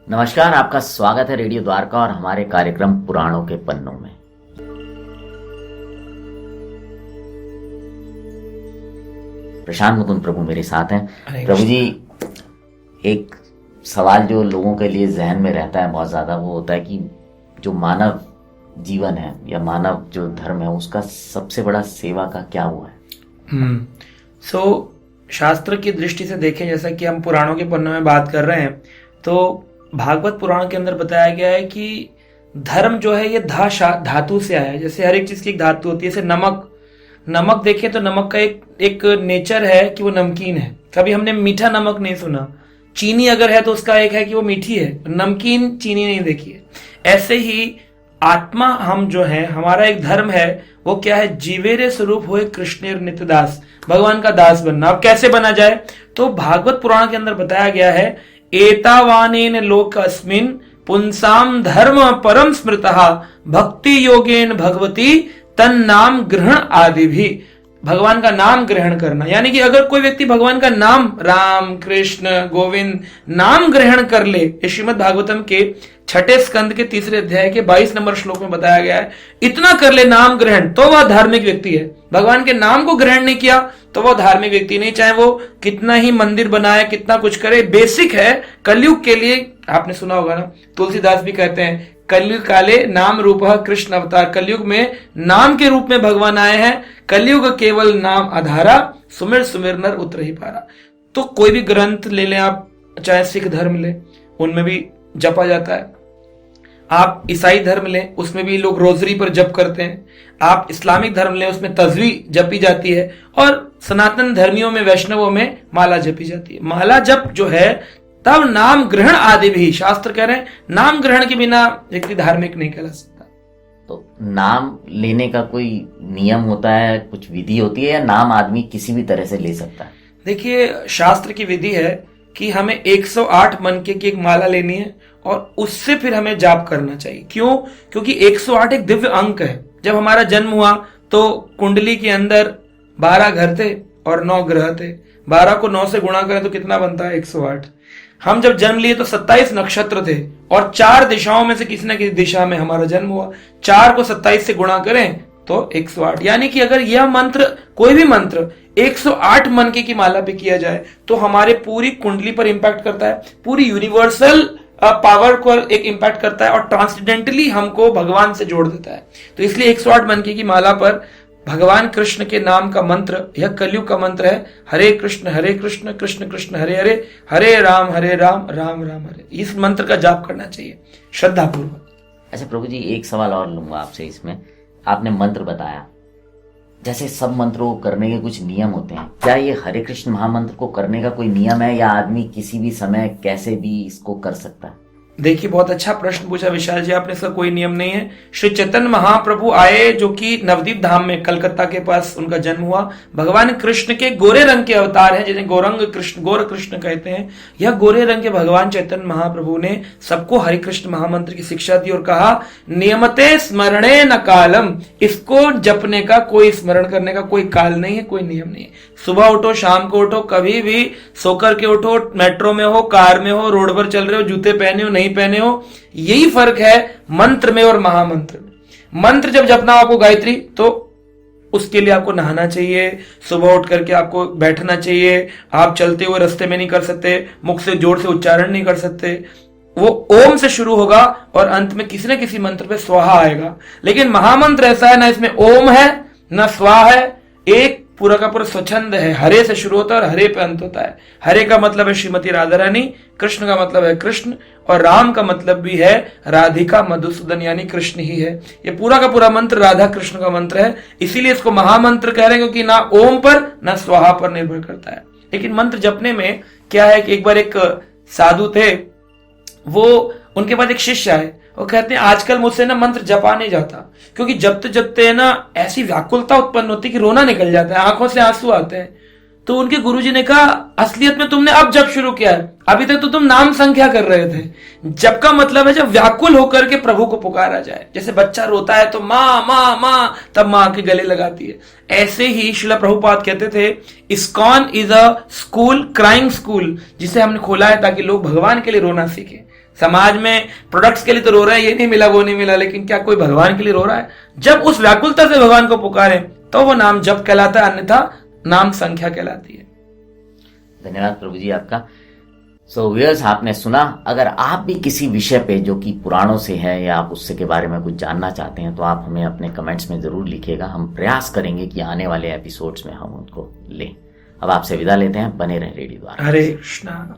नमस्कार, आपका स्वागत है रेडियो द्वारका और हमारे कार्यक्रम पुराणों के पन्नों में। प्रशांत मुकुंद प्रभु मेरे साथ हैं। प्रभु जी, एक सवाल जो लोगों के लिए जहन में रहता है बहुत ज्यादा, वो होता है कि जो मानव जीवन है या मानव जो धर्म है, उसका सबसे बड़ा सेवा का क्या हुआ है? शास्त्र की दृष्टि से देखें, जैसा कि हम पुराणों के पन्नों में बात कर रहे हैं, तो भागवत पुराण के अंदर बताया गया है कि धर्म जो है ये धातु से आया है। जैसे हर एक चीज की एक धातु होती है। जैसे नमक देखें तो नमक का एक नेचर है कि वो नमकीन है। कभी हमने मीठा नमक नहीं सुना। चीनी अगर है तो उसका एक है कि वो मीठी है, नमकीन चीनी नहीं देखी है। ऐसे ही आत्मा हम जो है, हमारा एक धर्म है, वो क्या है? जीवेरे स्वरूप हुए कृष्णेर नित्य दास, भगवान का दास बनना। अब कैसे बना जाए? तो भागवत पुराण के अंदर बताया गया है, एतावानेन लोकस्मिन् पुंसाम धर्म परम स्मृतः भक्ति योगेन भगवती तन्नाम ग्रहण आदि भी। भगवान का नाम ग्रहण करना, यानी कि अगर कोई व्यक्ति भगवान का नाम, राम कृष्ण गोविंद नाम ग्रहण कर ले, श्रीमद् भागवतम के 6 स्कंद के 3 अध्याय के 22 नंबर श्लोक में बताया गया है, इतना कर ले नाम ग्रहण, तो वह धार्मिक व्यक्ति है। भगवान के नाम को ग्रहण नहीं किया तो वह धार्मिक व्यक्ति नहीं, चाहे वो कितना ही मंदिर बनाए, कितना कुछ करे। बेसिक है कलयुग के लिए। आपने सुना होगा ना, तुलसीदास भी कहते हैं, कलयुग काले नाम रूपः कृष्ण अवतार। कलयुग में नाम के रूप में भगवान आए हैं। कलयुग केवल नाम आधारा, सुमिर सुमिर नर उतर ही पारा। तो कोई भी ग्रंथ ले लें आप, चाहे सिख धर्म ले, उनमें भी जपा जाता है। आप ईसाई धर्म लें, उसमें भी लोग रोजरी पर जप करते हैं। आप इस्लामिक धर्म लें, उसमें तस्वी जपी जाती है। और सनातन धर्मियों में, वैष्णवों में माला जपी जाती है। माला जप जो है, तब नाम ग्रहण आदि भी। शास्त्र कह रहे हैं नाम ग्रहण के बिना व्यक्ति धार्मिक नहीं कहला सकता। तो नाम लेने का कोई नियम होता है, कुछ विधि होती है, या नाम आदमी किसी भी तरह से ले सकता है? देखिए, शास्त्र की विधि है कि हमें 108 मनके की एक माला लेनी है और उससे फिर हमें जाप करना चाहिए। क्यों? क्योंकि 108 एक दिव्य अंक है। जब हमारा जन्म हुआ तो कुंडली के अंदर 12 घर थे और 9 ग्रह थे। 12 को 9 से गुणा करें तो कितना बनता है? 108। हम जब जन्म लिए तो 27 नक्षत्र थे और 4 दिशाओं में से किसी न किसी दिशा में हमारा जन्म हुआ। 4 को 27 से गुणा करें तो 108। यानी कि अगर यह मंत्र, कोई भी मंत्र 108 मनके की माला पे किया जाए तो हमारे पूरी कुंडली पर इंपैक्ट करता है, पूरी यूनिवर्सल पावर को एक इंपैक्ट करता है और ट्रांसडेंटली हमको भगवान से जोड़ देता है। तो इसलिए 108 मनके की माला पर भगवान कृष्ण के नाम का मंत्र, यह कलयुग का मंत्र है, हरे कृष्ण कृष्ण कृष्ण हरे हरे, हरे राम राम राम हरे। इस मंत्र का जाप करना चाहिए श्रद्धा पूर्वक। अच्छा प्रभु जी, एक सवाल और लूंगा आपसे इसमें। आपने मंत्र बताया, जैसे सब मंत्रों को करने के कुछ नियम होते हैं, क्या ये हरे कृष्ण महामंत्र को करने का कोई नियम है, या आदमी किसी भी समय कैसे भी इसको कर सकता है? देखिए, बहुत अच्छा प्रश्न पूछा विशाल जी आपने। इसका कोई नियम नहीं है। श्री चैतन्य महाप्रभु आए, जो कि नवदीप धाम में कलकत्ता के पास उनका जन्म हुआ। भगवान कृष्ण के गोरे रंग के अवतार हैं, जिन्हें गौर कृष्ण कहते हैं। यह गोरे रंग के भगवान चैतन्य महाप्रभु ने सबको हरे कृष्ण महामंत्र की शिक्षा दी और कहा, नियमते स्मरणे न कालम। इसको जपने का, कोई स्मरण करने का कोई काल नहीं है, कोई नियम नहीं है। सुबह उठो, शाम को उठो, कभी भी सोकर के उठो, मेट्रो में हो, कार में हो, रोड पर चल रहे हो, जूते पहने हो नहीं पहने हो, यही फर्क है मंत्र में और महामंत्र में। मंत्र जब जपना आपको गायत्री, तो उसके लिए आपको नहाना चाहिए, सुबह उठ करके आपको बैठना चाहिए। आप चलते हुए रास्ते में नहीं कर सकते, मुख से जोर से उच्चारण नहीं कर सकते। वो ओम से शुरू होगा और अंत में किसी न किसी मंत्र पे स्वाहा आएगा। लेकिन महामंत्र ऐसा है, ना इसमें ओम है ना स्वाहा है, एक पूरा का पूरा स्वच्छंद है। हरे से शुरू होता है और हरे पे अंत होता है। हरे का मतलब है श्रीमती राधा रानी, कृष्ण का मतलब है कृष्ण, और राम का मतलब भी है राधिका मधुसूदन, यानी कृष्ण ही है। ये पूरा का पूरा मंत्र राधा कृष्ण का मंत्र है, इसीलिए इसको महामंत्र कह रहे हैं, क्योंकि ना ओम पर ना स्वाहा पर निर्भर करता है। लेकिन मंत्र जपने में क्या है कि एक बार एक साधु थे, वो उनके पास एक शिष्य आए। वो कहते हैं, आजकल मुझसे ना मंत्र जपा नहीं जाता, क्योंकि जपते जपते है ना ऐसी व्याकुलता उत्पन्न होती है कि रोना निकल जाता है, आंखों से आंसू आते हैं। तो उनके गुरुजी ने कहा असलियत में तुमने अब जप शुरू किया है, अभी तक तो तुम नाम संख्या कर रहे थे। जप का मतलब है जब व्याकुल होकर के प्रभु को पुकारा जाए। जैसे बच्चा रोता है तो माँ माँ माँ, तब माँ के गले लगाती है। ऐसे ही श्रील प्रभुपाद कहते थे ISKCON is a school, crying school, जिसे हमने खोला है ताकि लोग भगवान के लिए रोना सीखें। समाज में प्रोडक्ट्स के लिए तो रो रहे हैं, ये नहीं मिला वो नहीं मिला, लेकिन क्या कोई भगवान के लिए रो रहा है? जब उस व्याकुलता से भगवान को पुकारे तो वो नाम जप कहलाता है, अन्यथा नाम संख्या कहलाती है। धन्यवाद प्रभु जी आपका। सो व्यूअर्स, आपने सुना। अगर आप भी किसी विषय पे जो कि पुराणों से है या आप उससे के बारे में कुछ जानना चाहते हैं तो आप हमें अपने कमेंट्स में जरूर लिखिएगा। हम प्रयास करेंगे कि आने वाले एपिसोड्स में हम उनको लें। अब आपसे विदा लेते हैं, बने रहें रेडियो द्वारा। हरे कृष्णा।